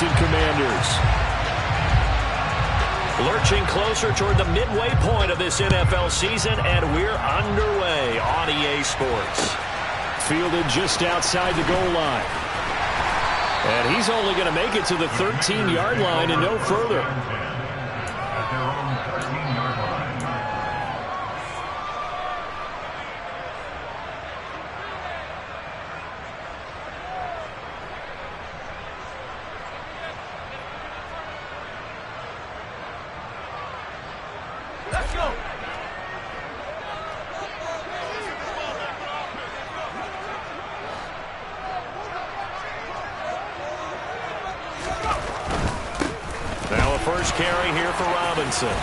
Washington Commanders. Lurching closer toward the midway point of this NFL season, and we're underway on EA Sports. Fielded just outside the goal line. And he's only going to make it to the 13-yard line and no further. Let's go. Now a first carry here for Robinson.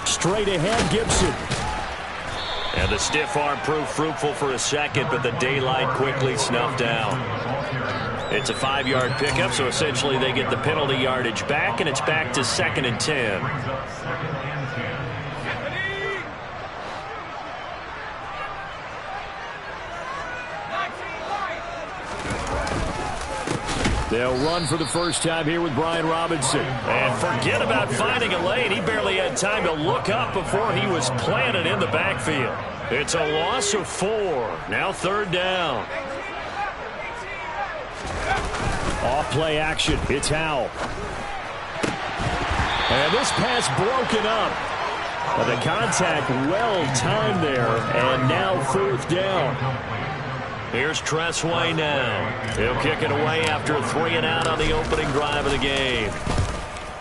Straight ahead, Gibson. And the stiff arm proved fruitful for a second, but the daylight quickly snuffed out. It's a 5-yard pickup, so essentially they get the penalty yardage back, and it's back to 2nd and 10. They'll run for the first time here with Brian Robinson. And forget about finding a lane. He barely had time to look up before he was planted in the backfield. It's a loss of 4. Now 3rd down. Off play action. It's Howell. And this pass broken up. But the contact well timed there. And now 4th down. Here's Tressway now. He'll kick it away after a 3-and-out on the opening drive of the game.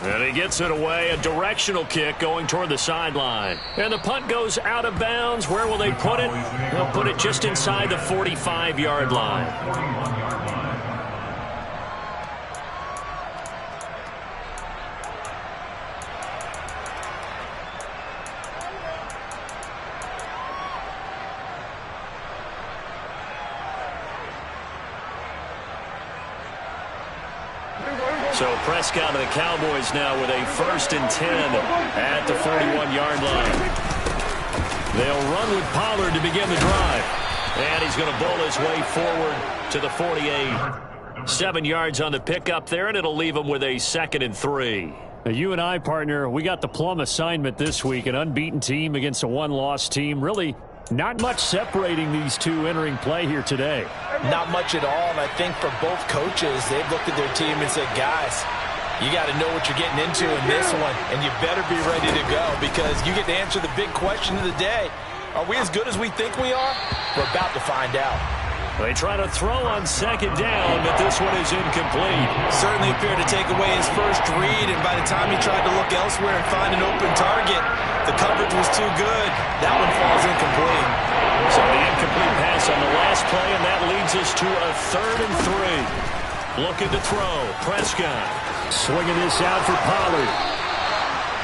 And he gets it away, a directional kick going toward the sideline. And the punt goes out of bounds. Where will they put it? They'll put it just inside the 45-yard line. So Prescott and the Cowboys now with a 1st and 10 at the 41-yard line. They'll run with Pollard to begin the drive. And he's going to bowl his way forward to the 48. 7 yards on the pickup there, and it'll leave him with a 2nd and 3. Now, you and I, partner, we got the plum assignment this week. An unbeaten team against a one-loss team. Really not much separating these two entering play here today. Not much at all, and I think for both coaches, they've looked at their team and said, guys, you got to know what you're getting into in this one, and you better be ready to go because you get to answer the big question of the day. Are we as good as we think we are? We're about to find out. They try to throw on 2nd down, but this one is incomplete. Certainly appeared to take away his first read, and by the time he tried to look elsewhere and find an open target, the coverage was too good. That one falls incomplete. So the incomplete pass on the last play, and that leads us to a 3rd and 3. Looking to throw. Prescott. Swinging this out for Pollard.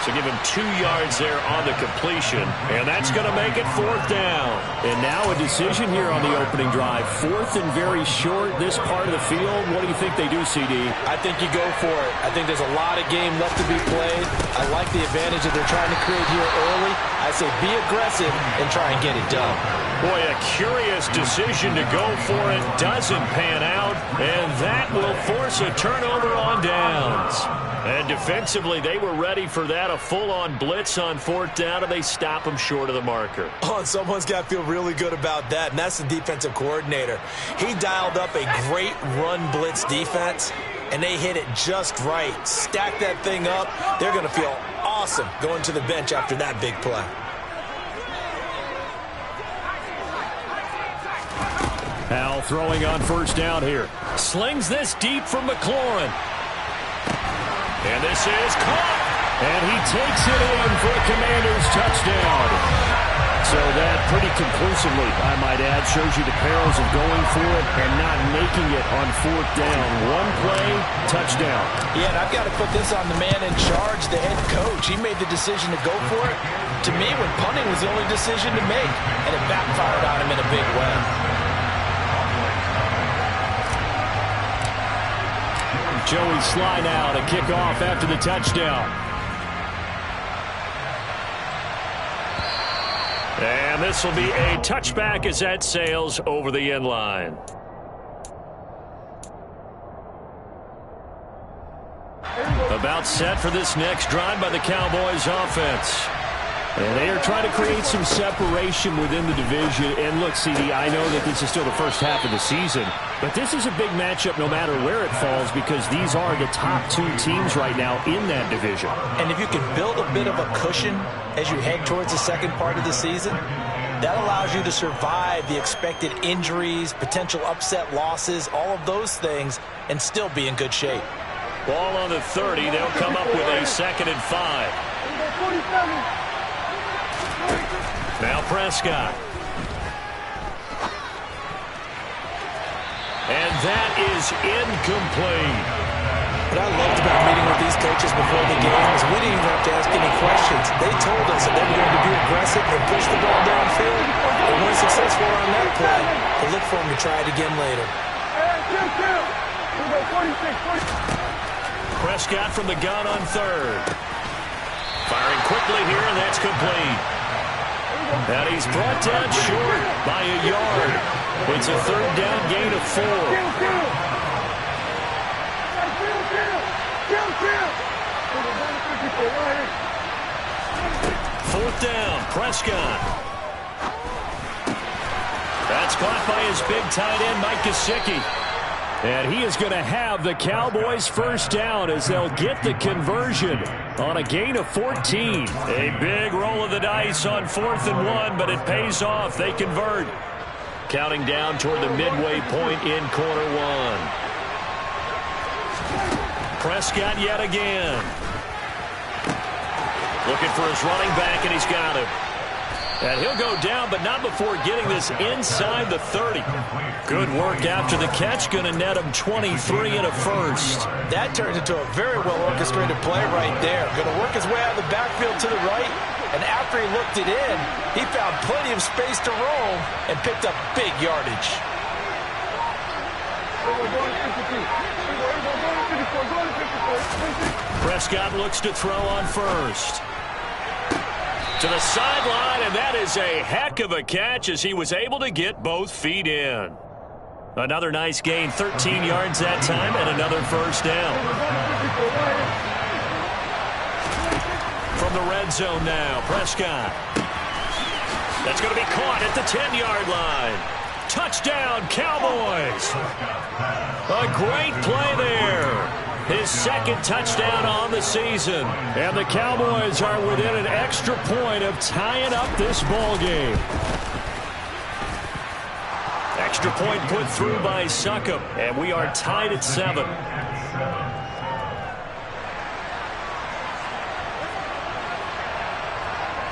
So give him 2 yards there on the completion, and that's going to make it 4th down. And now a decision here on the opening drive. 4th and very short, this part of the field. What do you think they do, CD? I think you go for it. I think there's a lot of game left to be played. I like the advantage that they're trying to create here early. I say be aggressive and try and get it done. Boy, a curious decision to go for it. Doesn't pan out, and that will force a turnover on downs. And defensively, they were ready for that. A full-on blitz on 4th down, and they stop them short of the marker. Oh, and someone's got to feel really good about that, and that's the defensive coordinator. He dialed up a great run blitz defense, and they hit it just right. Stack that thing up. They're going to feel awesome going to the bench after that big play. Howell throwing on 1st down here. Slings this deep from McLaurin. And this is caught. And he takes it in for a Commanders touchdown. So that pretty conclusively, I might add, shows you the perils of going for it and not making it on fourth down. One play, touchdown. Yeah, and I've got to put this on the man in charge, the head coach. He made the decision to go for it. To me, when punting was the only decision to make, and it backfired on him in a big way. Joey Sly now to kick off after the touchdown. And this will be a touchback as that sails over the end line. About set for this next drive by the Cowboys offense. And they are trying to create some separation within the division. And look, CD, I know that this is still the first half of the season, but this is a big matchup no matter where it falls because these are the top two teams right now in that division. And if you can build a bit of a cushion as you head towards the second part of the season, that allows you to survive the expected injuries, potential upset losses, all of those things, and still be in good shape. Ball on the 30. They'll come up with a 2nd and 5. Now Prescott. And that is incomplete. What I loved about meeting with these coaches before the game is we didn't even have to ask any questions. They told us that they were going to be aggressive and push the ball downfield. They weren't successful on that play. They look for them to try it again later. Prescott from the gun on 3rd. Firing quickly here, and that's complete. And he's brought down short by a yard. It's a 3rd down gain of 4. 4th down, Prescott. That's caught by his big tight end, Mike Gesicki. And he is going to have the Cowboys' first down as they'll get the conversion on a gain of 14. A big roll of the dice on 4th and 1, but it pays off. They convert. Counting down toward the midway point in quarter 1. Prescott yet again. Looking for his running back, and he's got him. And he'll go down, but not before getting this inside the 30. Good work after the catch. Going to net him 23 and a first. That turns into a very well-orchestrated play right there. Going to work his way out of the backfield to the right. And after he looked it in, he found plenty of space to roam and picked up big yardage. Prescott looks to throw on first. To the sideline, and that is a heck of a catch as he was able to get both feet in. Another nice gain, 13 yards that time, and another first down. From the red zone now, Prescott. That's going to be caught at the 10-yard line. Touchdown, Cowboys. A great play there. His 2nd touchdown on the season. And the Cowboys are within an extra point of tying up this ball game. Extra point put through by Succop, and we are tied at 7.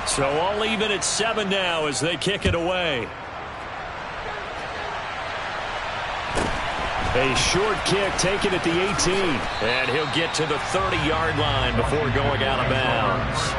So all even at 7 now as they kick it away. A short kick taken at the 18. And he'll get to the 30-yard line before going out of bounds.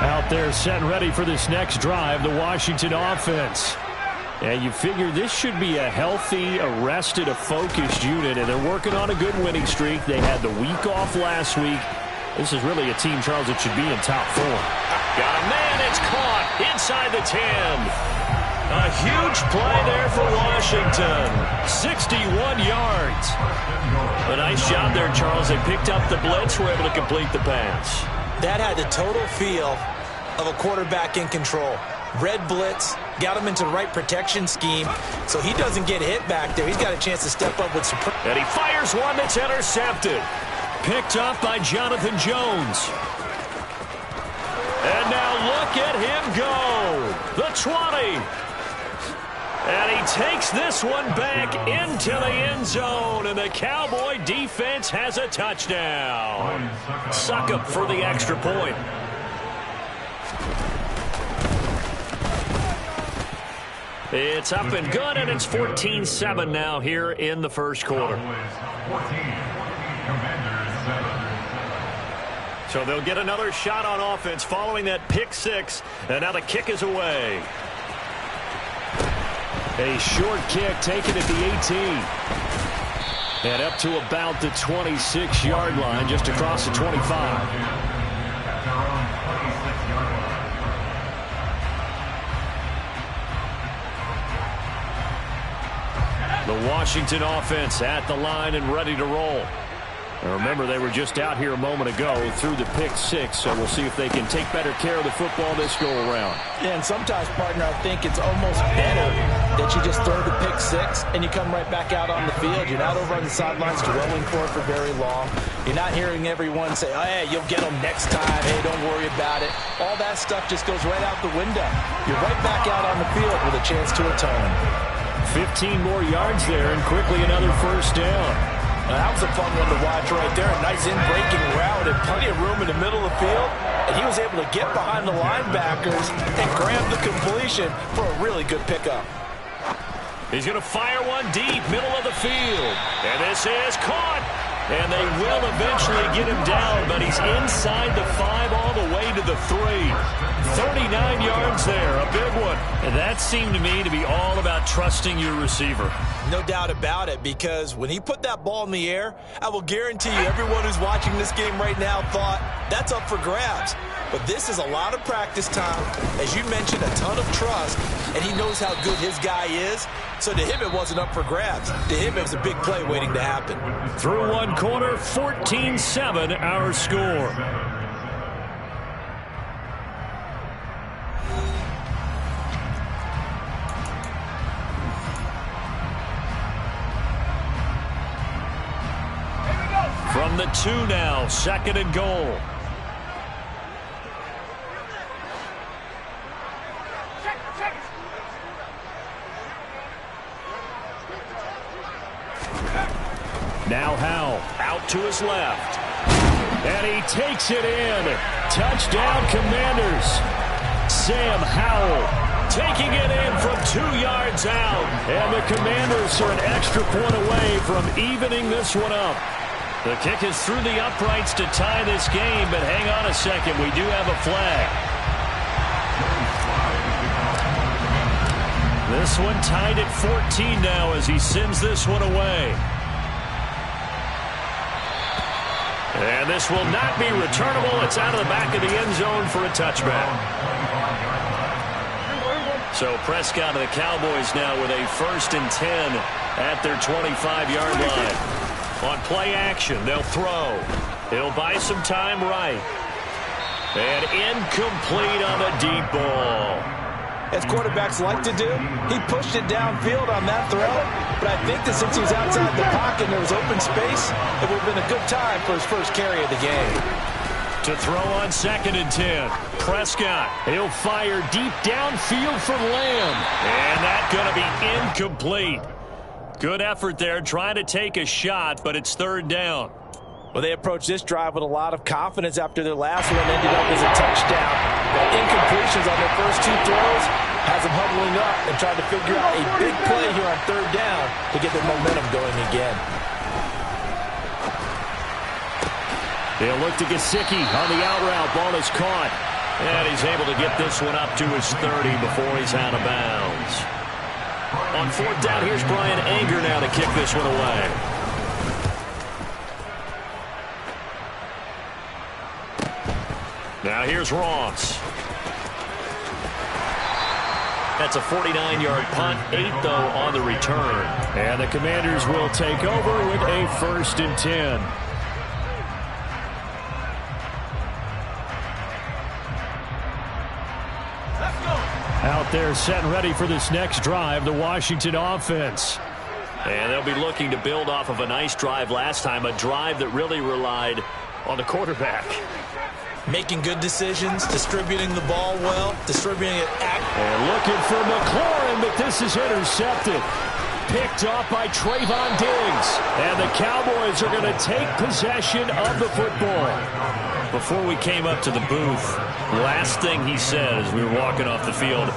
Out there set and ready for this next drive, the Washington offense. And you figure this should be a healthy, a rested, a focused unit, and they're working on a good winning streak. They had the week off last week. This is really a team, Charles, that should be in top 4. Got a man. It's caught inside the 10. A huge play there for Washington. 61 yards. A nice job there, Charles. They picked up the blitz, were able to complete the pass. That had the total feel of a quarterback in control. Red blitz, got him into the right protection scheme, so he doesn't get hit back there. He's got a chance to step up with some... And he fires one that's intercepted. Picked up by Jonathan Jones. And now look at him go. The 20. And he takes this one back into the end zone, and the Cowboy defense has a touchdown. Suck up for the extra point. It's up and good, and it's 14-7 now here in the first quarter. So they'll get another shot on offense following that pick 6, and now the kick is away. A short kick taken at the 18. And up to about the 26-yard line, just across the 25. The Washington offense at the line and ready to roll. And remember, they were just out here a moment ago through the pick 6, so we'll see if they can take better care of the football this go-around. Yeah, and sometimes, partner, I think it's almost better that you just throw the pick 6 and you come right back out on the field. You're not over on the sidelines dwelling for it for very long. You're not hearing everyone say, oh, hey, you'll get them next time. Hey, don't worry about it. All that stuff just goes right out the window. You're right back out on the field with a chance to atone. 15 more yards there, and quickly another first down. Now, that was a fun one to watch right there. A nice in-breaking route and plenty of room in the middle of the field. And he was able to get behind the linebackers and grab the completion for a really good pickup. He's going to fire one deep, middle of the field. And this is caught. And they will eventually get him down, but he's inside the 5 all the way to the 3. 39 yards there, a big one. And that seemed to me to be all about trusting your receiver. No doubt about it, because when he put that ball in the air, I will guarantee you everyone who's watching this game right now thought that's up for grabs. But this is a lot of practice time. As you mentioned, a ton of trust, and he knows how good his guy is. So to him, it wasn't up for grabs. To him, it was a big play waiting to happen. Through one quarter, 14-7 our score. From the 2 now, 2nd and goal. Now Howell out to his left. And he takes it in. Touchdown, Commanders. Sam Howell taking it in from 2 yards out. And the Commanders are an extra point away from evening this one up. The kick is through the uprights to tie this game, but hang on a second. We do have a flag. This one tied at 14 now as he sends this one away. And this will not be returnable. It's out of the back of the end zone for a touchback. So Prescott and the Cowboys now with a 1st and 10 at their 25-yard line. On play action, they'll throw. He'll buy some time right. And incomplete on the deep ball. As quarterbacks like to do, he pushed it downfield on that throw. But I think that since he was outside the pocket and there was open space, it would have been a good time for his first carry of the game. To throw on 2nd and 10. Prescott, he'll fire deep downfield for Lamb. And that's going to be incomplete. Good effort there, trying to take a shot, but it's 3rd down. Well, they approached this drive with a lot of confidence after their last one ended up as a touchdown. But incompletions on their first 2 throws has them huddling up and trying to figure out a big play here on 3rd down to get their momentum going again. They'll look to Gesicki on the out route. Ball is caught. And he's able to get this one up to his 30 before he's out of bounds. On fourth down, here's Brian Anger now to kick this one away. Now here's Ross. That's a 49-yard punt, 8 though on the return. And the Commanders will take over with a 1st and 10. Out there set and ready for this next drive, the Washington offense. And they'll be looking to build off of a nice drive last time, a drive that really relied on the quarterback. Making good decisions, distributing the ball well, distributing it accurately. And looking for McLaurin, but this is intercepted. Picked off by Trayvon Diggs. And the Cowboys are going to take possession of the football. Before we came up to the booth, last thing he said as we were walking off the field,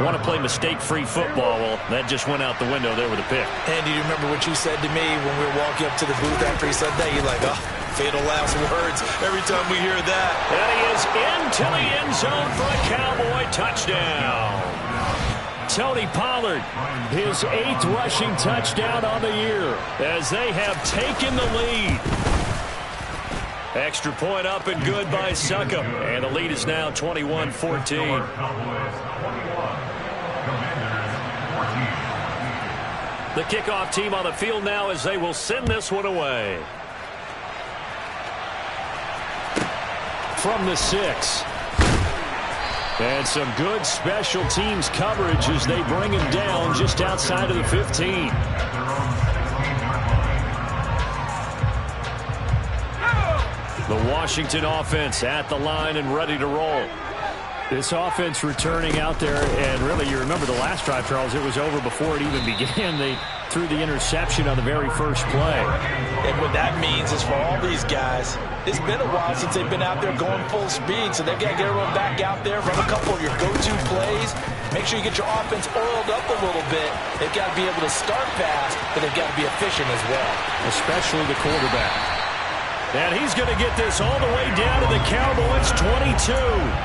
want to play mistake-free football. Well, that just went out the window there with a pick. Andy, do you remember what you said to me when we were walking up to the booth after he said that? You're like, oh, fatal last words every time we hear that. And he is into the end zone for a Cowboy touchdown. Tony Pollard, his 8th rushing touchdown on the year, as they have taken the lead. Extra point up and good by Succop. And the lead is now 21-14. The kickoff team on the field now as they will send this one away. From the 6. And some good special teams coverage as they bring him down just outside of the 15. The Washington offense at the line and ready to roll. This offense returning out there, and really, you remember the last drive, Charles, it was over before it even began. They threw the interception on the very first play. And what that means is for all these guys, it's been a while since they've been out there going full speed, so they've got to get everyone back out there, run a couple of your go-to plays, make sure you get your offense oiled up a little bit. They've got to be able to start fast, but they've got to be efficient as well. Especially the quarterback. And he's going to get this all the way down to the Cowboys' 22.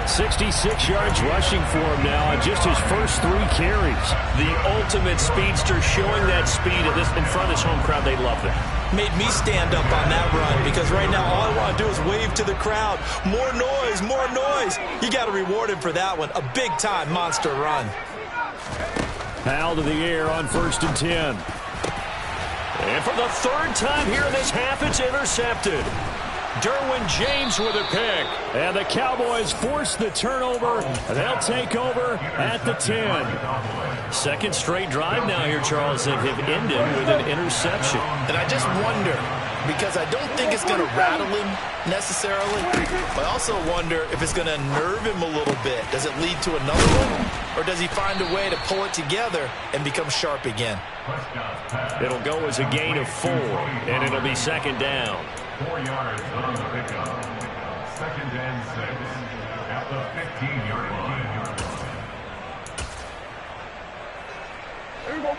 66 yards rushing for him now on just his first 3 carries. The ultimate speedster showing that speed in front of his home crowd. They love it. Made me stand up on that run because right now all I want to do is wave to the crowd. More noise, more noise. You got to reward him for that one. A big-time monster run. Foul to the air on 1st and 10. And for the 3rd time here in this half, it's intercepted. Derwin James with a pick. And the Cowboys force the turnover. They'll take over at the 10. Second straight drive now here, Charles, that have ended with an interception. And I just wonder, because I don't think it's going to rattle him necessarily, but I also wonder if it's going to nerve him a little bit. Does it lead to another one? Or does he find a way to pull it together and become sharp again? It'll go as a gain of 4, and it'll be 2nd down. 4 yards on the pickup. 2nd and 6 at the 15-yard line. There you go.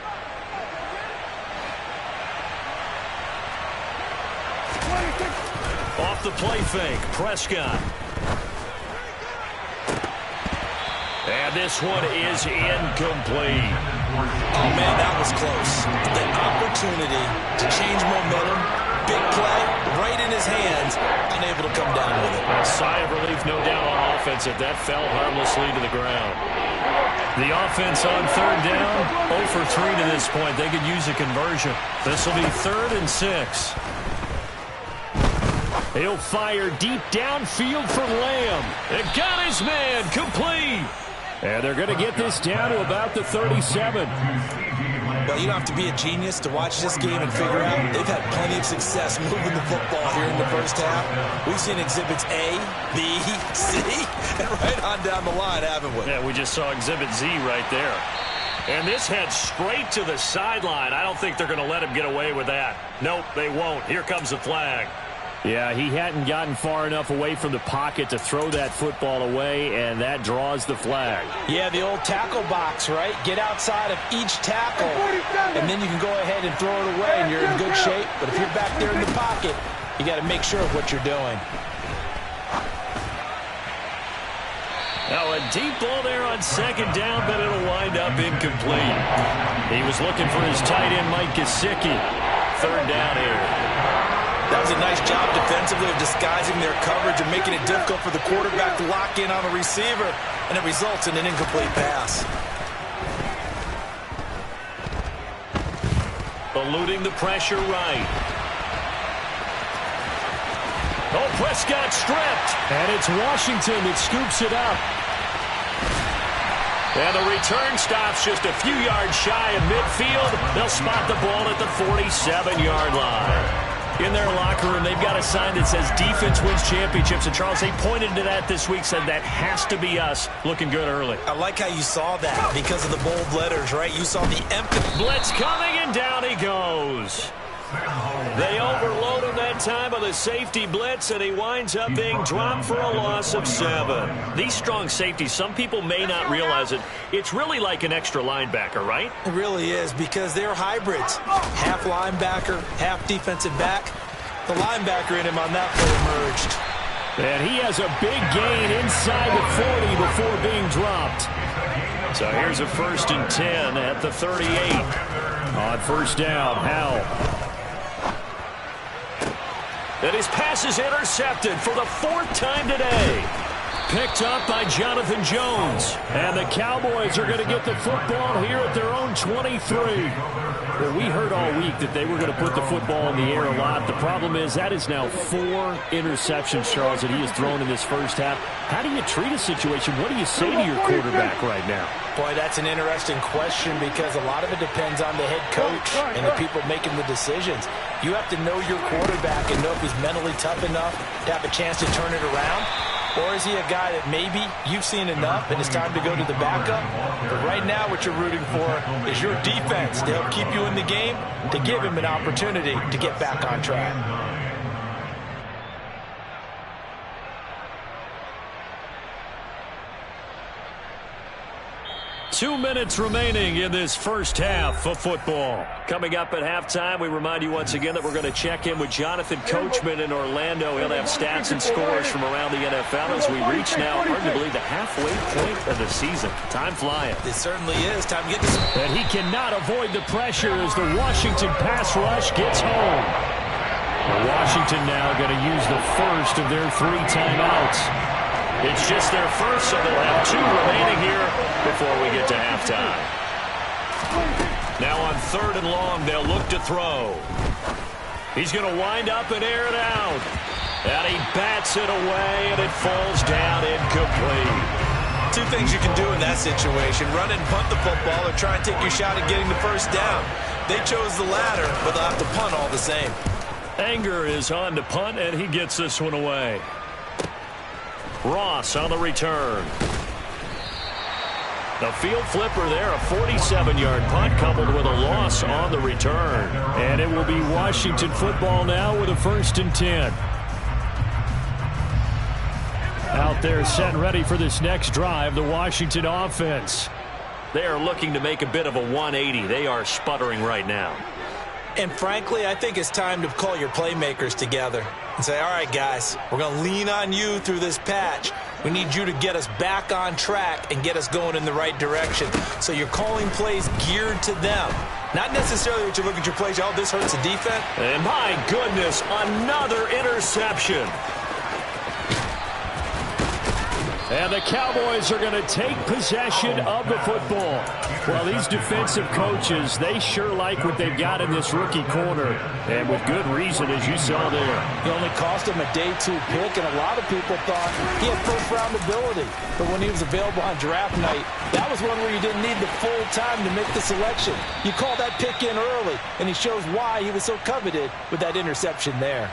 Off the play fake, Prescott. And this one is incomplete. Oh, man, that was close. The opportunity to change momentum, big play, right in his hands, unable to come down with it. A sigh of relief, no doubt, on offense if that fell harmlessly to the ground. The offense on 3rd down, 0 for 3 to this point. They could use a conversion. This will be 3rd and 6. He'll fire deep downfield for Lamb. It got his man, complete. And they're going to get this down to about the 37. Well, you don't have to be a genius to watch this game and figure out they've had plenty of success moving the football here in the first half. We've seen exhibits A, B, C, and right on down the line, haven't we? Yeah, we just saw exhibit Z right there. And this heads straight to the sideline. I don't think they're going to let him get away with that. Nope, they won't. Here comes the flag. Yeah, he hadn't gotten far enough away from the pocket to throw that football away, and that draws the flag. Yeah, the old tackle box, right? Get outside of each tackle, and then you can go ahead and throw it away, and you're in good shape. But if you're back there in the pocket, you got to make sure of what you're doing. Now a deep ball there on second down, but it'll wind up incomplete. He was looking for his tight end, Mike Gesicki. Third down here. That was a nice job defensively of disguising their coverage and making it difficult for the quarterback to lock in on the receiver, and it results in an incomplete pass. Eluding the pressure right. Oh, Prescott stripped. And it's Washington that scoops it up. And the return stops just a few yards shy of midfield. They'll spot the ball at the 47-yard line. In their locker room, they've got a sign that says defense wins championships. And, Charles, they pointed to that this week, said that has to be us. Looking good early. I like how you saw that because of the bold letters, right? You saw the empty. Blitz coming, and down he goes. They overload him that time with a safety blitz, and he winds up being dropped for a loss of 7. These strong safeties, some people may not realize it. It's really like an extra linebacker, right? It really is because they're hybrids. Half linebacker, half defensive back. The linebacker in him on that play emerged. And he has a big gain inside the 40 before being dropped. So here's a 1st and 10 at the 38. On first down, Howell. And his pass is intercepted for the 4th time today. Picked up by Jonathan Jones. And the Cowboys are going to get the football here at their own 23. Well, we heard all week that they were going to put the football in the air a lot. The problem is that is now 4 interceptions, Charles, that he has thrown in this first half. How do you treat a situation? What do you say to your quarterback right now? Boy, that's an interesting question because a lot of it depends on the head coach and the people making the decisions. You have to know your quarterback and know if he's mentally tough enough to have a chance to turn it around. Or is he a guy that maybe you've seen enough and it's time to go to the backup? But right now what you're rooting for is your defense to help keep you in the game, to give him an opportunity to get back on track. 2 minutes remaining in this first half of football. Coming up at halftime, we remind you once again that we're going to check in with Jonathan Coachman in Orlando. He'll have stats and scores from around the NFL as we reach now arguably the halfway point of the season. Time flying. It certainly is. Time to get this. And he cannot avoid the pressure as the Washington pass rush gets home. Washington now going to use the first of their 3 timeouts. It's just their first, so they'll have 2 remaining here before we get to halftime. Now on 3rd and long, they'll look to throw. He's going to wind up and air it out. And he bats it away, and it falls down incomplete. 2 things you can do in that situation. Run and punt the football or try and take your shot at getting the first down. They chose the latter, but they'll have to punt all the same. Anger is on to punt, and he gets this one away. Ross on the return. The field flipper there, a 47-yard punt coupled with a loss on the return. And it will be Washington football now with a 1st and 10. Out there set and ready for this next drive, the Washington offense. They are looking to make a bit of a 180. They are sputtering right now. And frankly, I think it's time to call your playmakers together and say, all right, guys, we're going to lean on you through this patch. We need you to get us back on track and get us going in the right direction. So you're calling plays geared to them. Not necessarily what you look at your plays, oh, this hurts the defense. And my goodness, another interception. And the Cowboys are going to take possession of the football. Well, these defensive coaches, they sure like what they've got in this rookie corner. And with good reason, as you saw there. He only cost him a day 2 pick, and a lot of people thought he had first-round ability. But when he was available on draft night, that was one where you didn't need the full time to make the selection. You call that pick in early, and he shows why he was so coveted with that interception there.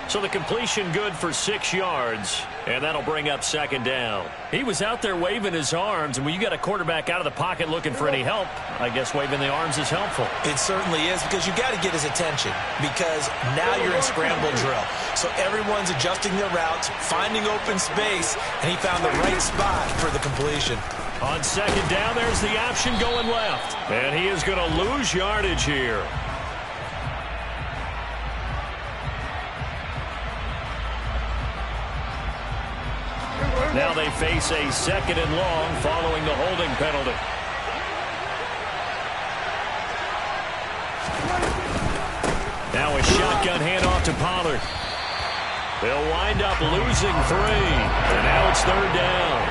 So the completion good for 6 yards, and that'll bring up 2nd down. He was out there waving his arms, and when you got a quarterback out of the pocket looking for any help, I guess waving the arms is helpful. It certainly is, because you got to get his attention, because now you're in scramble drill. So everyone's adjusting their routes, finding open space, and he found the right spot for the completion. On 2nd down, there's the option going left, and he is going to lose yardage here. Now they face a 2nd and long following the holding penalty. Now a shotgun handoff to Pollard. They'll wind up losing 3. And now it's 3rd down.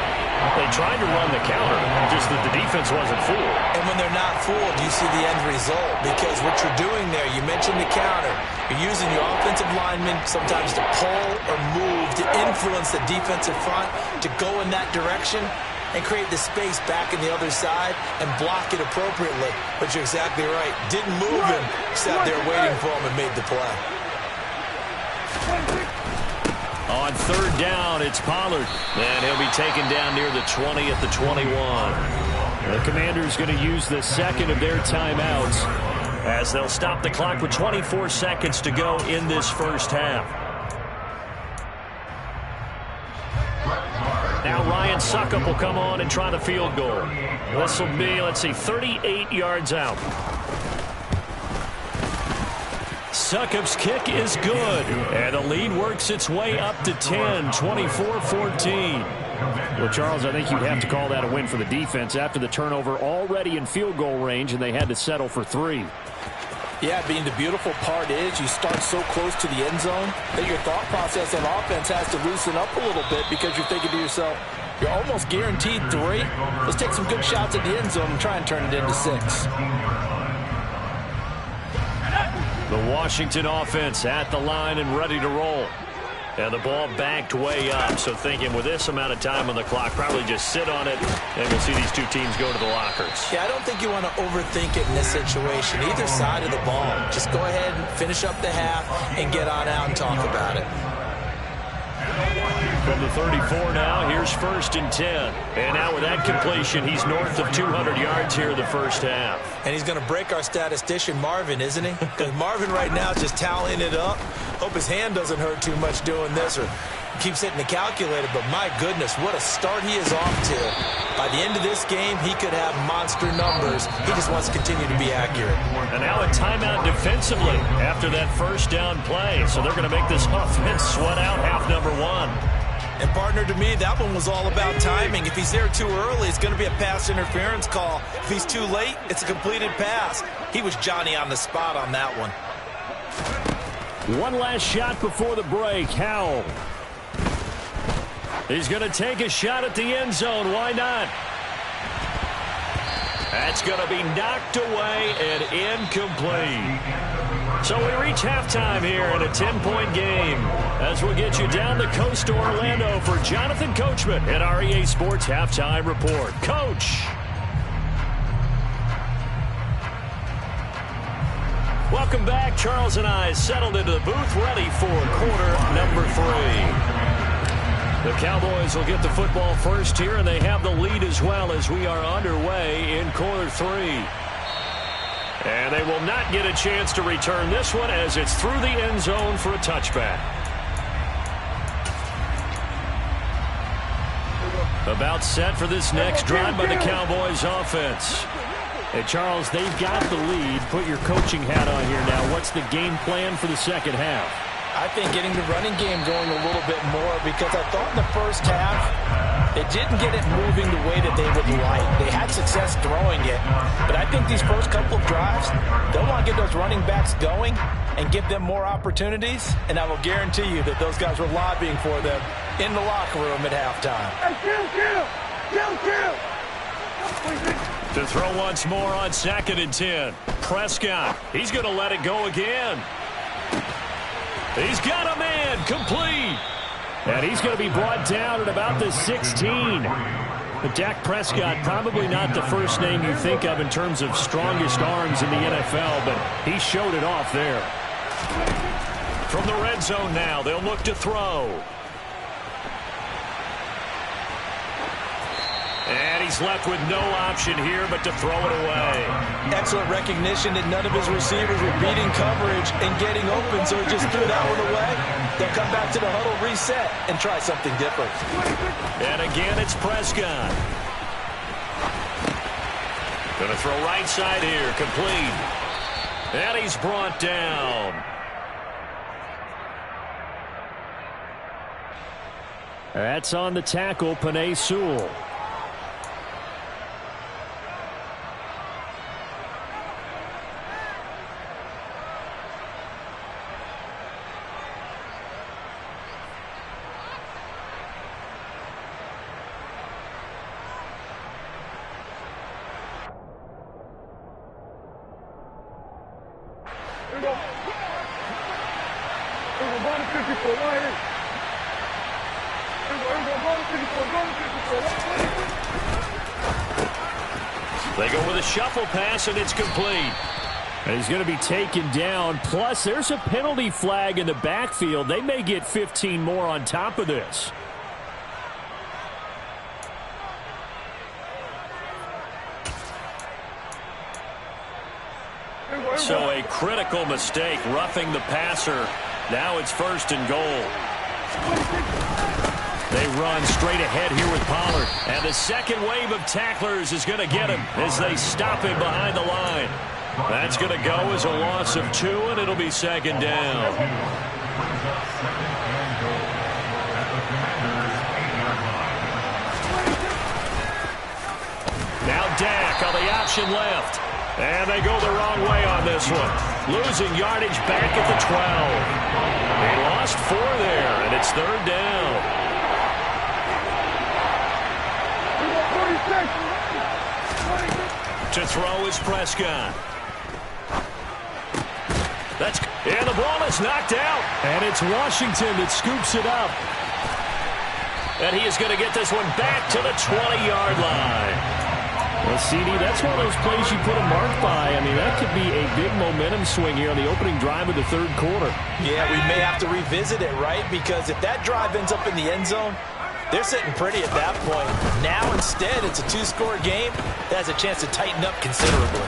They tried to run the counter, just that the defense wasn't fooled. And when they're not fooled, you see the end result. Because what you're doing there, you mentioned the counter. You're using your offensive linemen sometimes to pull or move, to influence the defensive front, to go in that direction and create the space back in the other side and block it appropriately. But you're exactly right. Didn't move him, sat there waiting for him and made the play. On 3rd down, it's Pollard. And he'll be taken down near the 20 at the 21. The Commanders going to use the 2nd of their timeouts as they'll stop the clock with 24 seconds to go in this first half. Now Ryan Suckup will come on and try the field goal. This will be, let's see, 38 yards out. Succup's kick is good, and the lead works its way up to 10, 24-14. Well, Charles, I think you'd have to call that a win for the defense after the turnover already in field goal range, and they had to settle for 3. Yeah, Bean, the beautiful part is you start so close to the end zone that your thought process on offense has to loosen up a little bit because you're thinking to yourself, you're almost guaranteed 3. Let's take some good shots at the end zone and try and turn it into 6. The Washington offense at the line and ready to roll. And the ball backed way up, so thinking with this amount of time on the clock, probably just sit on it, and we'll see these two teams go to the lockers. Yeah, I don't think you want to overthink it in this situation. Either side of the ball. Just go ahead and finish up the half and get on out and talk about it. From the 34 now, here's 1st and 10. And now with that completion, he's north of 200 yards here in the first half. And he's going to break our statistician, Marvin, isn't he? Because Marvin right now is just tallying it up. Hope his hand doesn't hurt too much doing this or keeps hitting the calculator. But my goodness, what a start he is off to. By the end of this game, he could have monster numbers. He just wants to continue to be accurate. And now a timeout defensively after that first down play. So they're going to make this offense sweat out half number 1. And partner, to me, that one was all about timing. If he's there too early, it's going to be a pass interference call. If he's too late, it's a completed pass. He was Johnny on the spot on that one. One last shot before the break. Howell. He's going to take a shot at the end zone. Why not? That's going to be knocked away and incomplete. So we reach halftime here in a 10-point game as we'll get you down the coast to Orlando for Jonathan Coachman at our EA Sports Halftime Report. Coach. Welcome back. Charles and I settled into the booth ready for quarter number 3. The Cowboys will get the football first here, and they have the lead as well as we are underway in quarter 3. And they will not get a chance to return this one as it's through the end zone for a touchback. About set for this next drive by the Cowboys offense. Hey, Charles, they've got the lead. Put your coaching hat on here now. What's the game plan for the second half? I think getting the running game going a little bit more because I thought in the first half they didn't get it moving the way that they would like. They had success throwing it, but I think these first couple of drives, they'll want to get those running backs going and give them more opportunities, and I will guarantee you that those guys were lobbying for them in the locker room at halftime. To throw once more on 2nd and 10. Prescott, he's going to let it go again. He's got a man, complete. And he's going to be brought down at about the 16. But Dak Prescott, probably not the first name you think of in terms of strongest arms in the NFL, but he showed it off there. From the red zone now, they'll look to throw. And he's left with no option here but to throw it away. Excellent recognition that none of his receivers were beating coverage and getting open, so he just threw that one away. They'll come back to the huddle, reset, and try something different. And again, it's Prescott. Going to throw right side here, complete. And he's brought down. That's on the tackle, Penei Sewell. They go with a shuffle pass, and it's complete. And he's going to be taken down. Plus, there's a penalty flag in the backfield. They may get 15 more on top of this. So a critical mistake, roughing the passer. Now it's 1st and goal. They run straight ahead here with Pollard. And the second wave of tacklers is going to get him as they stop him behind the line. That's going to go as a loss of 2, and it'll be 2nd down. Now Dak on the option left. And they go the wrong way on this one. Losing yardage back at the 12. They lost 4 there, and it's 3rd down. To throw is Prescott. And the ball is knocked out. And it's Washington that scoops it up. And he is going to get this one back to the 20-yard line. Well, CD, that's one of those plays you put a mark by. I mean, that could be a big momentum swing here on the opening drive of the 3rd quarter. Yeah, we may have to revisit it, right? Because if that drive ends up in the end zone, they're sitting pretty at that point. Now, instead, it's a 2-score game that has a chance to tighten up considerably.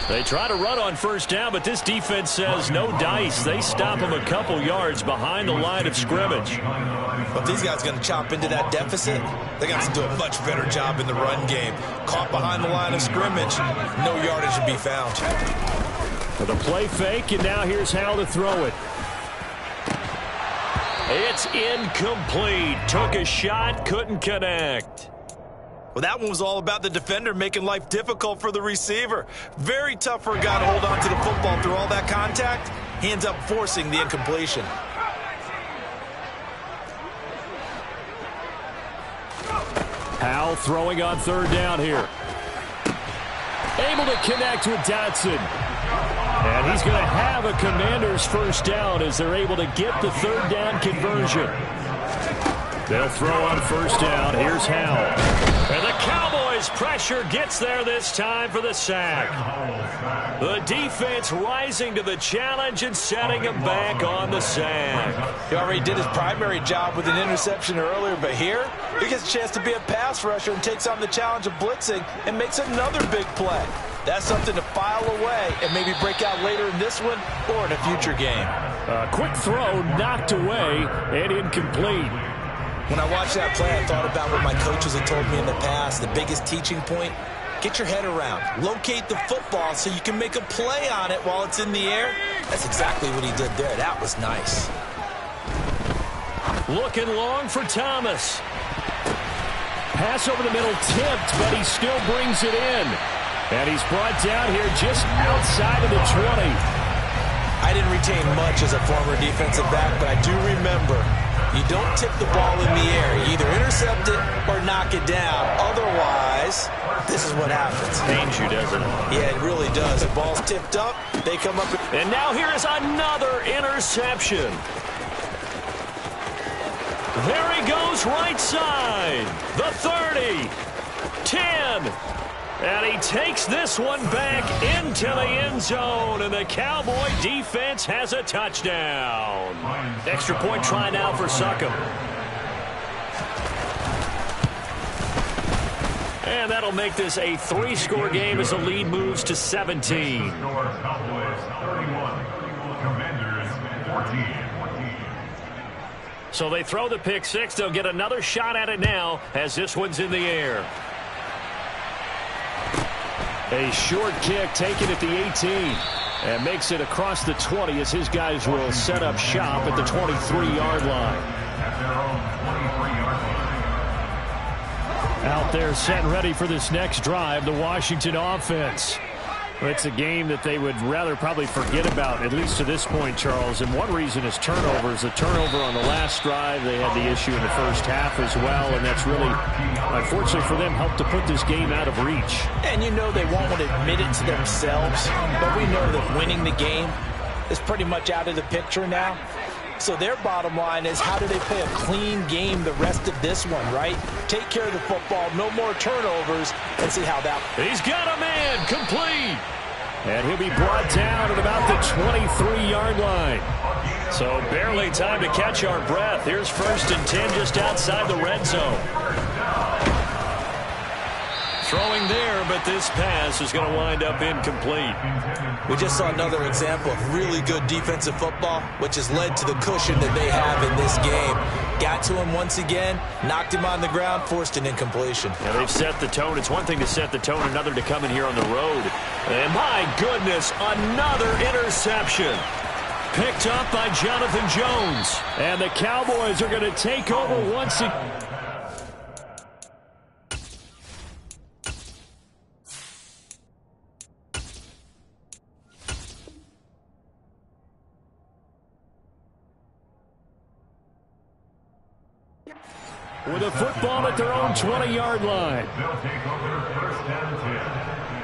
They try to run on 1st down, but this defense says no dice. They stop them a couple yards behind the line of scrimmage. But these guys are going to chop into that deficit. They got to do a much better job in the run game. Caught behind the line of scrimmage, no yardage to be found. For the play fake, and now here's how to throw it. It's incomplete. Took a shot, couldn't connect. Well, that one was all about the defender making life difficult for the receiver. Very tough for a guy to hold on to the football through all that contact. He ends up forcing the incompletion. Powell throwing on 3rd down here. Able to connect with Dotson. And he's going to have a Commanders 1st down as they're able to get the 3rd down conversion. They'll throw on 1st down. Here's Howell. And the Cowboys' pressure gets there this time for the sack. The defense rising to the challenge and setting him back on the sack. He already did his primary job with an interception earlier, but here he gets a chance to be a pass rusher and takes on the challenge of blitzing and makes another big play. That's something to file away and maybe break out later in this one or in a future game. A quick throw knocked away and incomplete. When I watched that play, I thought about what my coaches had told me in the past. The biggest teaching point, get your head around. Locate the football so you can make a play on it while it's in the air. That's exactly what he did there. That was nice. Looking long for Thomas. Pass over the middle tipped, but he still brings it in. And he's brought down here just outside of the 20. I didn't retain much as a former defensive back, but I do remember you don't tip the ball in the air. You either intercept it or knock it down. Otherwise, this is what happens. Pains you, doesn't it? Yeah, it really does. The ball's tipped up, they come up. And now here is another interception. There he goes right side. The 30. 10. And he takes this one back into the end zone, and the Cowboy defense has a touchdown. Extra point try now for Succop. And that'll make this a 3-score game as the lead moves to 17. Cowboys 31, Commanders 14. So they throw the pick 6. They'll get another shot at it now as this one's in the air. A short kick taken at the 18 and makes it across the 20 as his guys will set up shop at the 23-yard line. At their own 23-yard Out there set and ready for this next drive, the Washington offense. It's a game that they would rather probably forget about, at least to this point, Charles. And one reason is turnovers. The turnover on the last drive, they had the issue in the first half as well. And that's really, unfortunately for them, helped to put this game out of reach. And you know they won't want to admit it to themselves. But we know that winning the game is pretty much out of the picture now. So their bottom line is, how do they play a clean game the rest of this one, right? Take care of the football, no more turnovers, and see how that... He's got a man, complete. And he'll be brought down at about the 23-yard line. So barely time to catch our breath. Here's 1st and 10 just outside the red zone. Throwing there, but this pass is going to wind up incomplete. We just saw another example of really good defensive football, which has led to the cushion that they have in this game. Got to him once again, knocked him on the ground, forced an incompletion. Now they've set the tone. It's one thing to set the tone, another to come in here on the road. And my goodness, another interception. Picked up by Jonathan Jones. And the Cowboys are going to take over once again. With a football at their own 20-yard line. They'll take over 1st and 10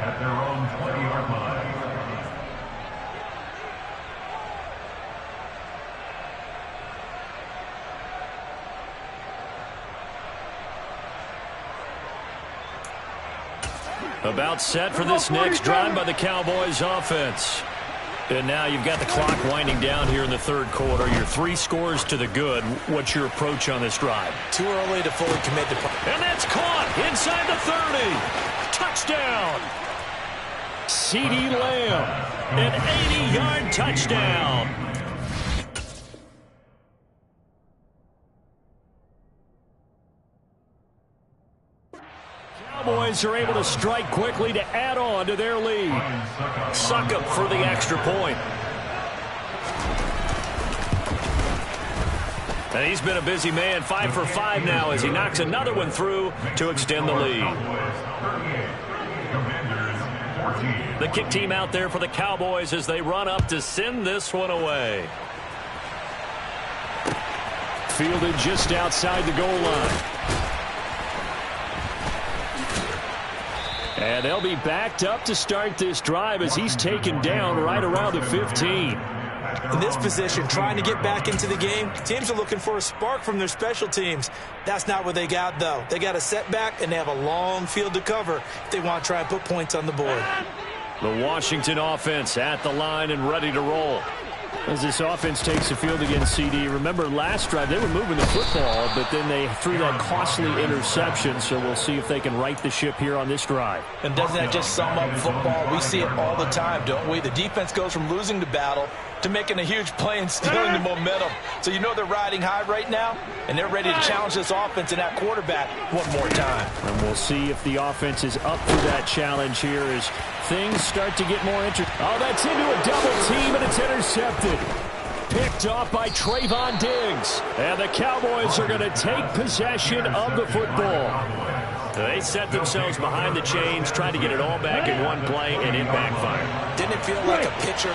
at their own 20-yard line. About set for this next drive by the Cowboys offense. And now you've got the clock winding down here in the 3rd quarter. You're 3 scores to the good. What's your approach on this drive? Too early to fully commit to... And that's caught inside the 30. Touchdown. CeeDee Lamb. An 80-yard touchdown. Cowboys are able to strike quickly to add on to their lead. Succop for the extra point. And he's been a busy man, 5 for 5 now as he knocks another one through to extend the lead. The kick team out there for the Cowboys as they run up to send this one away. Fielded just outside the goal line. And they'll be backed up to start this drive as he's taken down right around the 15. In this position, trying to get back into the game, teams are looking for a spark from their special teams. That's not what they got, though. They got a setback, and they have a long field to cover if they want to try and put points on the board. The Washington offense at the line and ready to roll. As this offense takes the field against CD, remember last drive they were moving the football, but then they threw that costly interception, so we'll see if they can right the ship here on this drive. And doesn't that just sum up football? We see it all the time, don't we? The defense goes from losing the battle to making a huge play and stealing the momentum. So you know they're riding high right now, and they're ready to challenge this offense and that quarterback one more time. And we'll see if the offense is up for that challenge here as things start to get more interesting. Oh, that's into a double team, and it's intercepted. Picked off by Trayvon Diggs. And the Cowboys are going to take possession of the football. They set themselves behind the chains, trying to get it all back in one play, and it backfired. Didn't it feel like a pitcher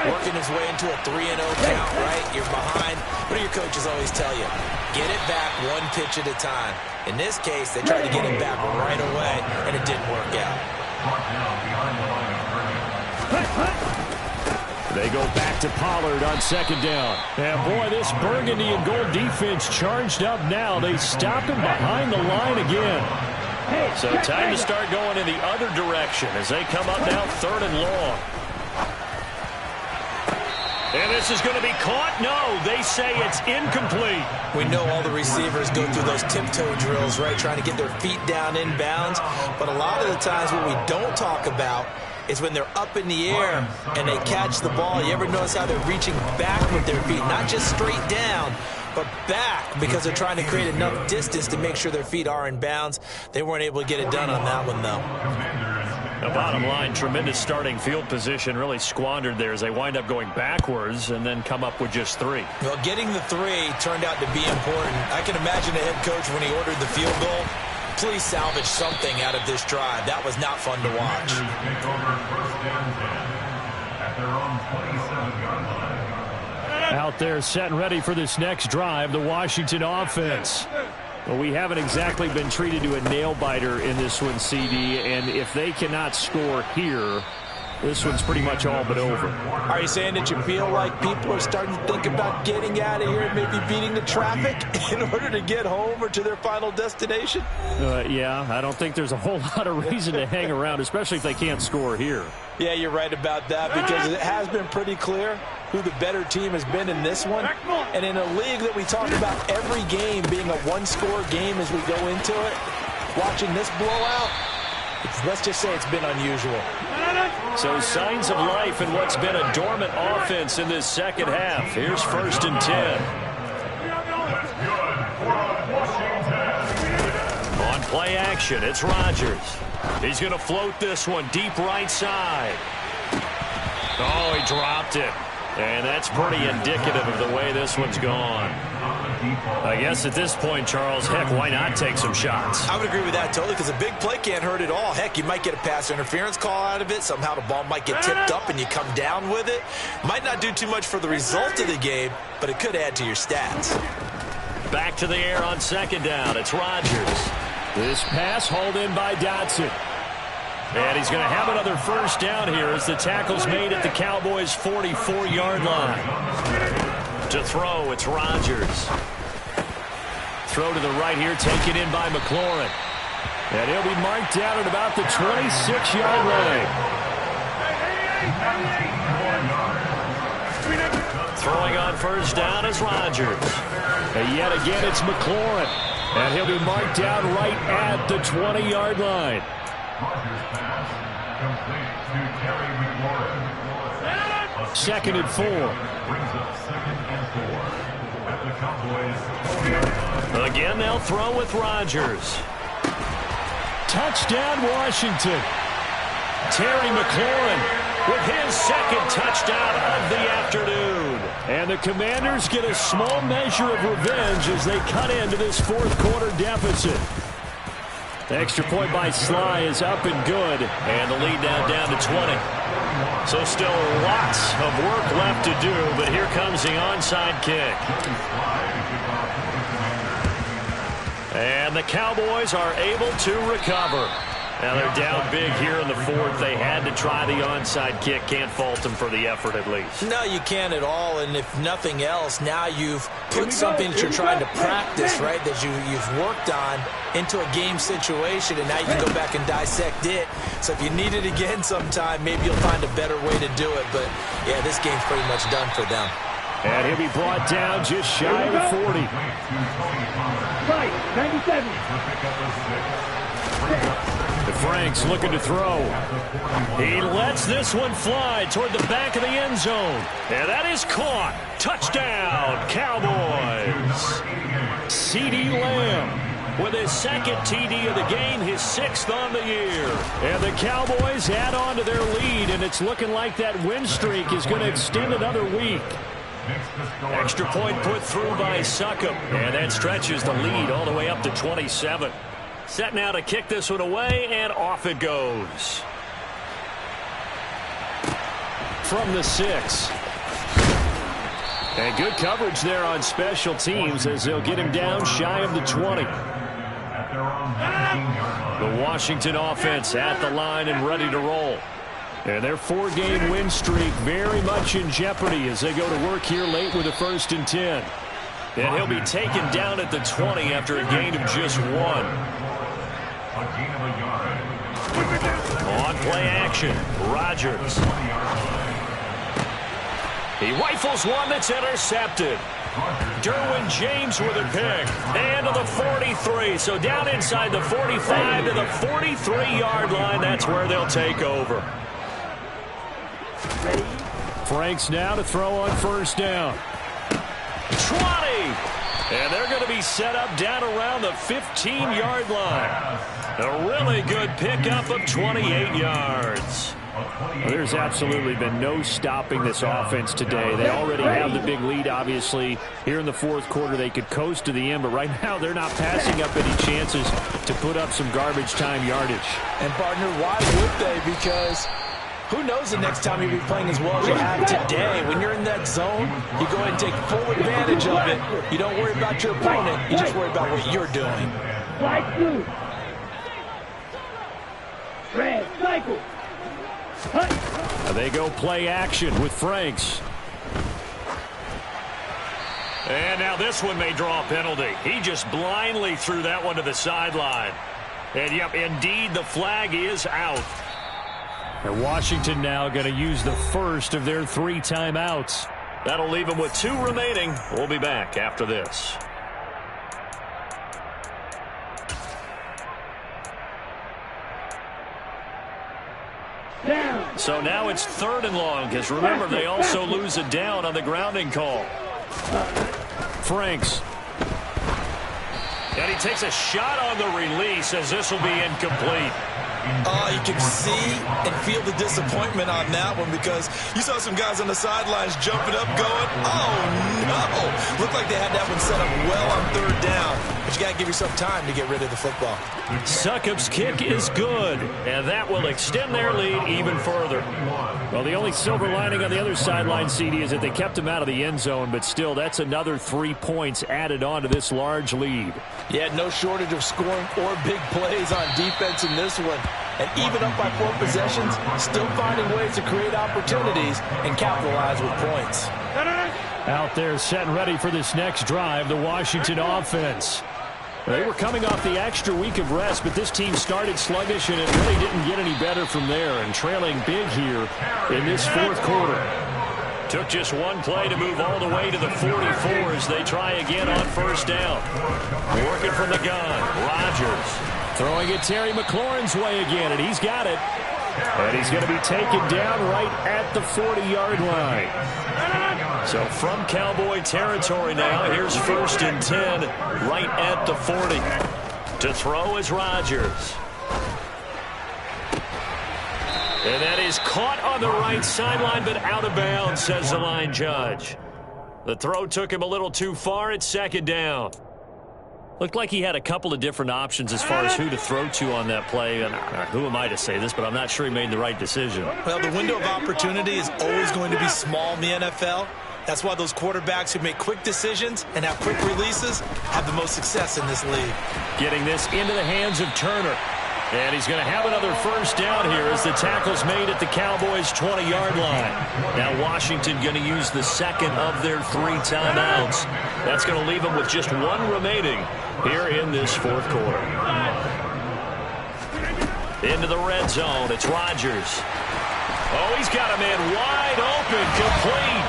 working his way into a 3-0 count, right? You're behind. What do your coaches always tell you? Get it back one pitch at a time. In this case, they tried to get it back right away, and it didn't work out. They go back to Pollard on 2nd down. And boy, this burgundy and gold defense charged up now. They stop him behind the line again. So time to start going in the other direction as they come up now 3rd and long. And this is going to be caught? No, they say it's incomplete. We know all the receivers go through those tiptoe drills, right, trying to get their feet down inbounds. But a lot of the times what we don't talk about is when they're up in the air and they catch the ball. You ever notice how they're reaching back with their feet, not just straight down, but back, because they're trying to create enough distance to make sure their feet are in bounds. They weren't able to get it done on that one, though. The bottom line, tremendous starting field position, really squandered there as they wind up going backwards and then come up with just 3. Well, getting the 3 turned out to be important. I can imagine the head coach when he ordered the field goal. Please salvage something out of this drive. That was not fun to watch. Take over first down 10 at their own 27-yard line. Out there set and ready for this next drive, the Washington offense. Well, we haven't exactly been treated to a nail-biter in this one, CD, and if they cannot score here, this one's pretty much all but over. Are you saying that you feel like people are starting to think about getting out of here and maybe beating the traffic in order to get home or to their final destination? Yeah, I don't think there's a whole lot of reason to hang around, especially if they can't score here. Yeah, you're right about that, because it has been pretty clear who the better team has been in this one. And in a league that we talk about every game being a one-score game as we go into it, watching this blowout, let's just say it's been unusual. So signs of life in what's been a dormant offense in this second half. Here's 1st and 10. On play action, it's Rodgers. He's going to float this one deep right side. Oh, he dropped it. And that's pretty indicative of the way this one's gone. I guess at this point, Charles, heck, why not take some shots? I would agree with that totally, because a big play can't hurt at all. Heck, you might get a pass interference call out of it. Somehow the ball might get tipped up and you come down with it. Might not do too much for the result of the game, but it could add to your stats. Back to the air on 2nd down. It's Rodgers. This pass hauled in by Dotson. And he's going to have another 1st down here as the tackle's made at the Cowboys' 44-yard line. To throw, it's Rodgers. Throw to the right here, taken in by McLaurin. And he'll be marked down at about the 26-yard line. Throwing on 1st down is Rodgers. And yet again, it's McLaurin. And he'll be marked down right at the 20-yard line. Rodgers pass complete to Terry McLaurin. 2nd and 4. Brings up 2nd and 4 at the Cowboys 40-yard line. Again, they'll throw with Rodgers. Touchdown, Washington. Terry McLaurin with his 2nd touchdown of the afternoon. And the Commanders get a small measure of revenge as they cut into this 4th quarter deficit. The extra point by Sly is up and good. And the lead now down to 20. So still lots of work left to do, but here comes the onside kick. And the Cowboys are able to recover. Now they're down big here in the 4th. They had to try the onside kick. Can't fault them for the effort at least. No, you can't at all. And if nothing else, now you've put something that you're trying to practice, right, that you've worked on into a game situation, and now you can go back and dissect it. So if you need it again sometime, maybe you'll find a better way to do it. But, yeah, this game's pretty much done for them. And he'll be brought down just shy of the 40. Right, 97. Frank's looking to throw. He lets this one fly toward the back of the end zone. And that is caught. Touchdown, Cowboys. CeeDee Lamb with his 2nd TD of the game, his 6th on the year. And the Cowboys add on to their lead, and it's looking like that win streak is going to extend another week. Extra point put through by Succop. And that stretches the lead all the way up to 27. Set now to kick this one away, and off it goes. From the 6. And good coverage there on special teams as they'll get him down shy of the 20. The Washington offense at the line and ready to roll. And their 4-game win streak very much in jeopardy as they go to work here late with a 1st and 10. And he'll be taken down at the 20 after a gain of just 1. On play action, Rodgers. He rifles one that's intercepted. Derwin James with a pick. And to the 43. So down inside the 45 to the 43-yard line. That's where they'll take over. Franks now to throw on 1st down. 20. And they're going to be set up down around the 15-yard line. A really good pickup of 28 yards. Well, there's absolutely been no stopping this offense today. They already have the big lead, obviously. Here in the fourth quarter, they could coast to the end, but right now they're not passing up any chances to put up some garbage time yardage. And, partner, why would they? Because who knows the next time you'll be playing as well as you have today. When you're in that zone, you go ahead and take full advantage of it. You don't worry about your opponent. You just worry about what you're doing. Flight 2. Red, cycle. They go play action with Franks. And now this one may draw a penalty. He just blindly threw that one to the sideline. And, yep, indeed, the flag is out. And Washington now going to use the first of their 3 timeouts. That'll leave them with 2 remaining. We'll be back after this. Down. So now it's 3rd and long, because remember, they also lose a down on the grounding call. Franks. And he takes a shot on the release as this will be incomplete. You can see and feel the disappointment on that one because you saw some guys on the sidelines jumping up going, oh, no. Looked like they had that one set up well on 3rd down. But you got to give yourself time to get rid of the football. Succop's kick is good, and that will extend their lead even further. Well, the only silver lining on the other sideline, CD, is that they kept him out of the end zone, but still, that's another 3 points added on to this large lead. Yeah, no shortage of scoring or big plays on defense in this one. And even up by 4 possessions, still finding ways to create opportunities and capitalize with points. Out there set and ready for this next drive, the Washington offense. They were coming off the extra week of rest, but this team started sluggish, and it really didn't get any better from there, and trailing big here in this fourth quarter. Took just 1 play to move all the way to the 44 as they try again on 1st down. Working from the gun, Rodgers. Throwing it Terry McLaurin's way again, and he's got it. And he's going to be taken down right at the 40-yard line. So from Cowboy territory now, here's 1st and 10 right at the 40. To throw is Rodgers. And that is caught on the right sideline, but out of bounds, says the line judge. The throw took him a little too far. It's 2nd down. Looked like he had a couple of different options as far as who to throw to on that play. And who am I to say this, but I'm not sure he made the right decision. Well, the window of opportunity is always going to be small in the NFL. That's why those quarterbacks who make quick decisions and have quick releases have the most success in this league. Getting this into the hands of Turner. And he's going to have another 1st down here as the tackle's made at the Cowboys' 20-yard line. Now Washington going to use the 2nd of their 3 timeouts. That's going to leave them with just 1 remaining here in this 4th quarter. Into the red zone. It's Rodgers. Oh, he's got a man wide open, complete.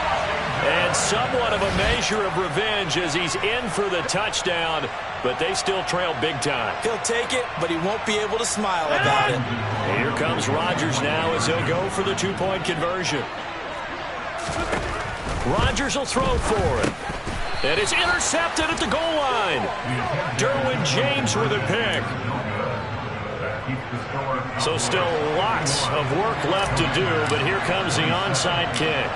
And somewhat of a measure of revenge as he's in for the touchdown, but they still trail big time. He'll take it, but he won't be able to smile about it. Here comes Rodgers now as he'll go for the 2-point conversion. Rodgers will throw for it. And it's intercepted at the goal line. Derwin James with a pick. So still lots of work left to do, but here comes the onside kick.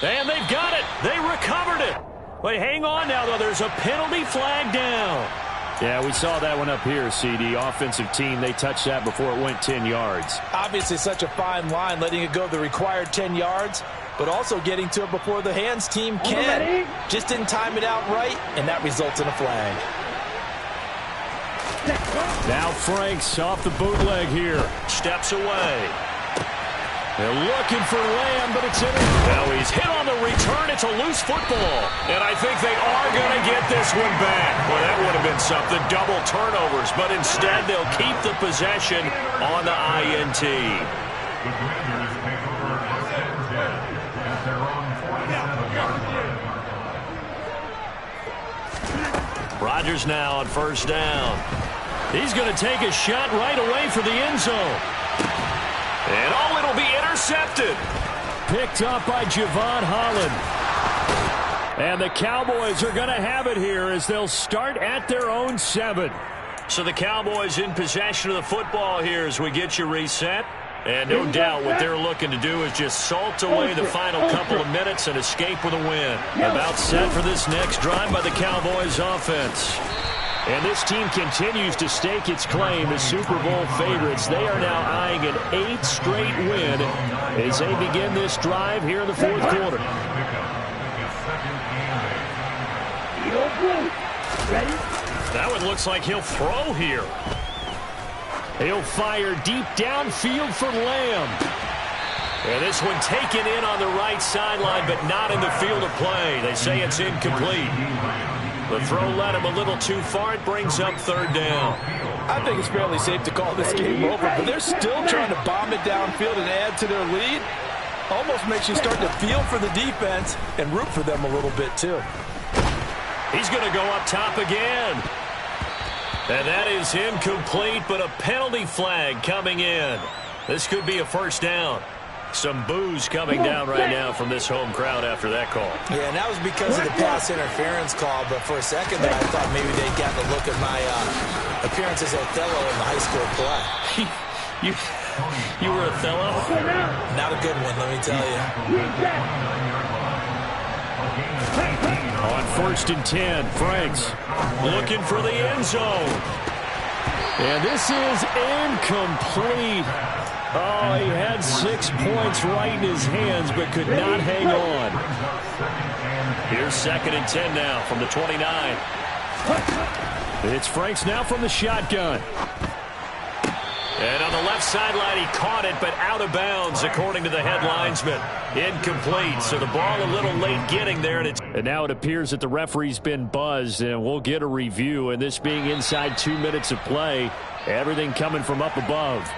And they've got it. They recovered it. Wait, hang on now, though. There's a penalty flag down. Yeah, we saw that one up here, CD. Offensive team, they touched that before it went 10 yards. Obviously such a fine line, letting it go the required 10 yards, but also getting to it before the hands team can. Just didn't time it out right, and that results in a flag. Now Franks off the bootleg here. Steps away. They're looking for Lamb, but it's in. Now he's hit on the return. It's a loose football. And I think they are going to get this one back. Well, that would have been something. Double turnovers. But instead, they'll keep the possession on the INT. The Commanders take over 1st and 10 at their own 47-yard line. Rodgers now on 1st down. He's going to take a shot right away for the end zone. And it'll be intercepted. Picked up by Javon Holland. And the Cowboys are going to have it here as they'll start at their own 7. So the Cowboys in possession of the football here as we get you reset. And no doubt what they're looking to do is just salt away the final couple of minutes and escape with a win. About set for this next drive by the Cowboys offense. And this team continues to stake its claim as Super Bowl favorites. They are now eyeing an 8th straight win as they begin this drive here in the fourth quarter. That one looks like he'll throw here. He'll fire deep downfield for Lamb. And this one taken in on the right sideline, but not in the field of play. They say it's incomplete. The throw led him a little too far. It brings up third down. I think it's fairly safe to call this game over, but they're still trying to bomb it downfield and add to their lead. Almost makes you start to feel for the defense and root for them a little bit, too. He's going to go up top again. And that is incomplete, but a penalty flag coming in. This could be a first down. Some boos coming down right now from this home crowd after that call. Yeah, and that was because of the pass interference call, but for a second there, I thought maybe they'd gotten a look at my appearance as Othello in the high school play. You were Othello? Not a good one, let me tell you. On 1st and 10, Franks looking for the end zone. And this is incomplete. Oh, he had 6 points right in his hands, but could not hang on. Here's 2nd and 10 now from the 29. It's Franks now from the shotgun. And on the left sideline, he caught it, but out of bounds, according to the head linesman. Incomplete, so the ball a little late getting there. And now it appears that the referee's been buzzed, and we'll get a review. And this being inside 2 minutes of play, everything coming from up above.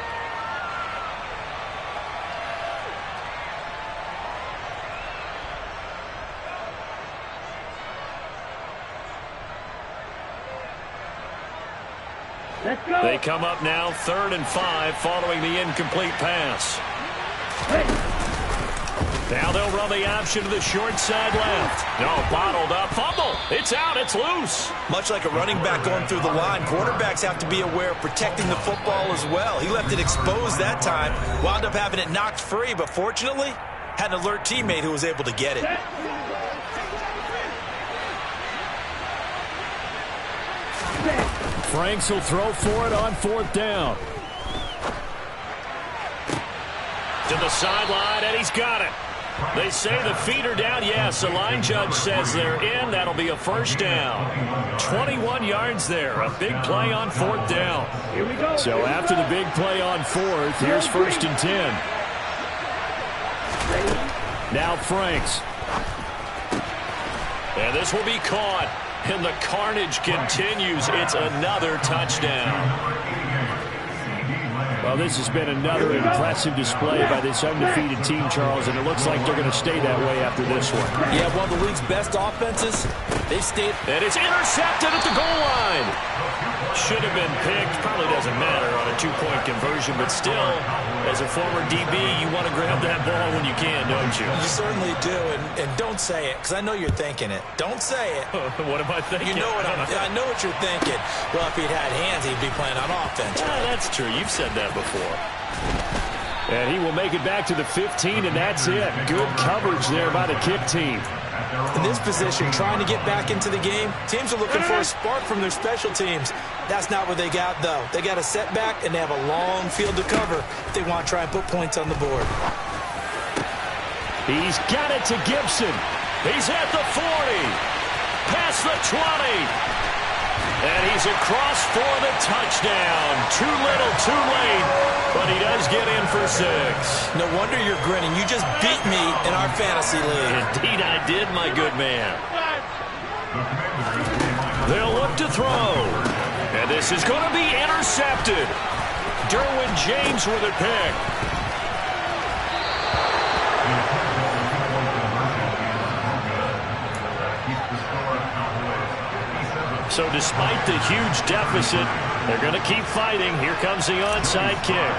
They come up now 3rd and 5 following the incomplete pass. Now they'll run the option to the short side left. No, bottled up. Fumble. It's out. It's loose. Much like a running back going through the line, quarterbacks have to be aware of protecting the football as well. He left it exposed that time, wound up having it knocked free, but fortunately had an alert teammate who was able to get it. Franks will throw for it on 4th down. To the sideline, and he's got it. They say the feet are down. Yes, the line judge says they're in. That'll be a first down. 21 yards there. A big play on 4th down. Here we go. So after the big play on 4th, here's 1st and 10. Now Franks. And this will be caught. And the carnage continues. It's another touchdown. Well, this has been another impressive display by this undefeated team, Charles, and it looks like they're going to stay that way after this one. Yeah, one of the league's best offenses. They've stayed. And it's intercepted at the goal line. Should have been picked. Probably doesn't matter on a 2-point conversion, but still, as a former DB, you want to grab that ball when you can, don't you? You certainly do, and don't say it, because I know you're thinking it. Don't say it. What am I thinking? You know what I know what you're thinking. Well, if he'd had hands, he'd be playing on offense. Yeah, that's true. You've said that before. And he will make it back to the 15, and that's it. Good coverage there by the kick team. In this position, trying to get back into the game, teams are looking for a spark from their special teams. That's not what they got, though. They got a setback, and they have a long field to cover if they want to try and put points on the board. He's got it to Gibson. He's at the 40. Past the 20. And he's across for the touchdown. Too little, too late, but he does get in for 6. No wonder you're grinning. You just beat me in our fantasy league. Indeed I did, my good man. They'll look to throw. And this is going to be intercepted. Derwin James with a pick. So despite the huge deficit, they're going to keep fighting. Here comes the onside kick.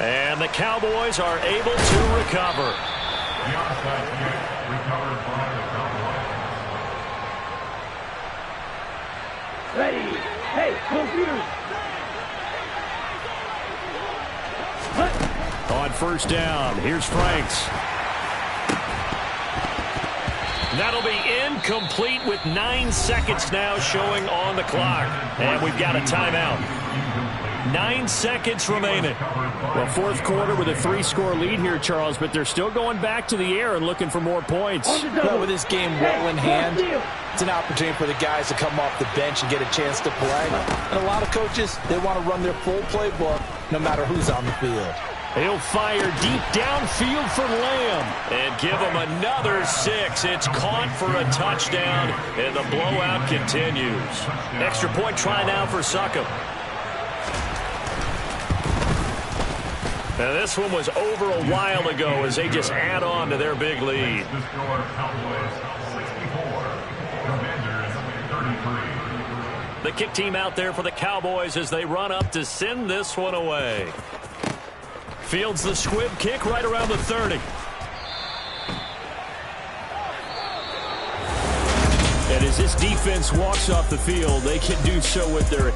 And the Cowboys are able to recover. The onside kick recovered by the Cowboys. Ready. Hey, computer. On first down, here's Franks. That'll be incomplete with 9 seconds now showing on the clock. And we've got a timeout. 9 seconds remaining. Well, fourth quarter with a 3-score lead here, Charles, but they're still going back to the air and looking for more points. Well, with this game well in hand, it's an opportunity for the guys to come off the bench and get a chance to play. And a lot of coaches, they want to run their full playbook no matter who's on the field. He'll fire deep downfield for Lamb. And give him another 6. It's caught for a touchdown, and the blowout continues. Extra point try now for Succop. Now this one was over a while ago as they just add on to their big lead. The score, Cowboys 64, Commanders 33. The kick team out there for the Cowboys as they run up to send this one away. Fields the squib kick right around the 30. And as this defense walks off the field, they can do so with their